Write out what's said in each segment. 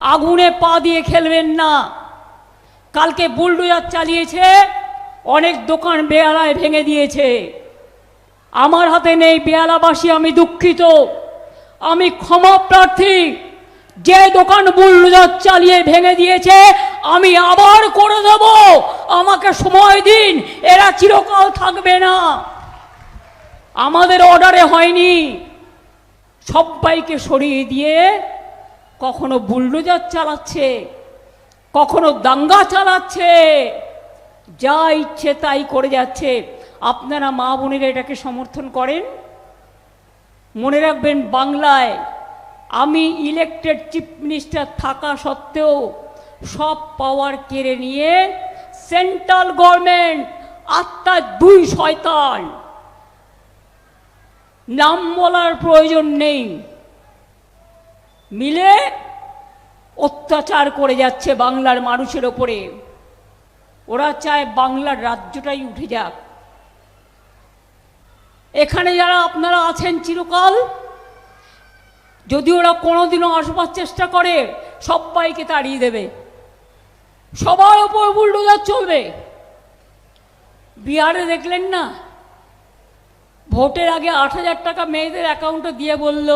আগুনে পা দিয়ে খেলবেন না। কালকে বুলডোজার চালিয়েছে, অনেক দোকান বেহালায় ভেঙে দিয়েছে। আমার হাতে নেই বেহালাবাসী, আমি দুঃখিত, আমি ক্ষমা প্রার্থী। যে দোকান বুলডোজার চালিয়ে ভেঙে দিয়েছে আমি আবার করে দেব, আমাকে সময় দিন, এরা চিরকাল থাকবে না। আমাদের অর্ডারে হয়নি। সবাইকে সরিয়ে দিয়ে কখনো বুলডোজার চালাচ্ছে, কখনো দাঙ্গা চালাচ্ছে, যা ইচ্ছে তাই করে যাচ্ছে। আপনারা মা বোনেরা এটাকে সমর্থন করেন? মনে রাখবেন, বাংলায় আমি ইলেকটেড চিফ মিনিস্টার থাকা সত্ত্বেও সব পাওয়ার কেড়ে নিয়ে সেন্ট্রাল গভর্নমেন্ট আত্মার দুই শয়তান, নাম বলার প্রয়োজন নেই, মিলে অত্যাচার করে যাচ্ছে বাংলার মানুষের ওপরে। ওরা চায় বাংলার রাজ্যটাই উঠে যাক। এখানে যারা আপনারা আছেন চিরকাল, যদি ওরা কোনোদিনও আসবার চেষ্টা করে সবাইকে তাড়িয়ে দেবে, সবার ওপর বুলডোজার চলবে। বিহারে দেখলেন না, ভোটের আগে 8,000 টাকা মেয়েদের অ্যাকাউন্টে দিয়ে বলল,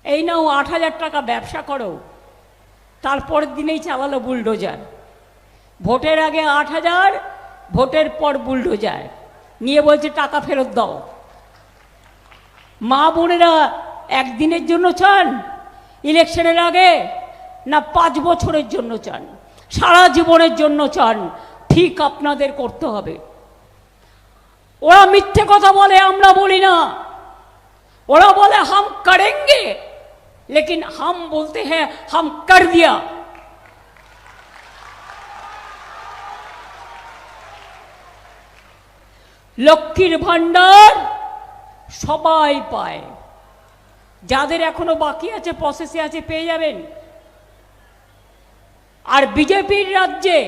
এই নাও 8,000 টাকা ব্যবসা করো। তারপরের দিনেই চালালো বুলডোজার। ভোটের আগে 8,000, ভোটের পর বুলডোজার নিয়ে বলছে টাকা ফেরত দাও। মা বোনেরা একদিনের জন্য চান ইলেকশনের আগে, না 5 বছরের জন্য চান, সারা জীবনের জন্য চান? ঠিক আপনাদের করতে হবে। ওরা মিথ্যে কথা বলে, আমরা বলি না। ওরা বলে হাম করেঙ্গে, लेकिन हम बोलते हैं हम कर दिया। লক্ষ্মীর ভান্ডার সবাই পায়, যাদের এখনো বাকি আছে, প্রসেসে আছে, পেয়ে যাবেন। আর বিজেপির রাজ্যে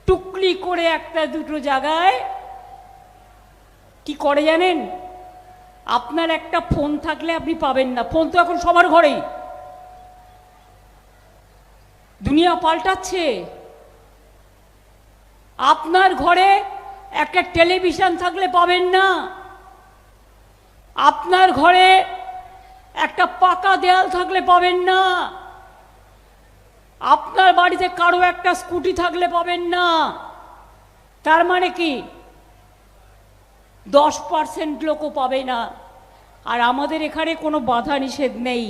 টুকলি করে একটা দুটো জায়গায় কি করে জানেন? আপনার একটা ফোন থাকলে আপনি পাবেন না। ফোন তো এখন সবার ঘরেই। দুনিয়া পাল্টাচ্ছে। আপনার ঘরে একটা টেলিভিশন থাকলে পাবেন না। আপনার ঘরে একটা পাকা দেয়াল থাকলে পাবেন না। আপনার বাড়িতে কারো একটা স্কুটি থাকলে পাবেন না। তার মানে কি? 10% লোকও পাবে না। আর আমাদের এখানে কোনো বাধা নিষেধ নেই।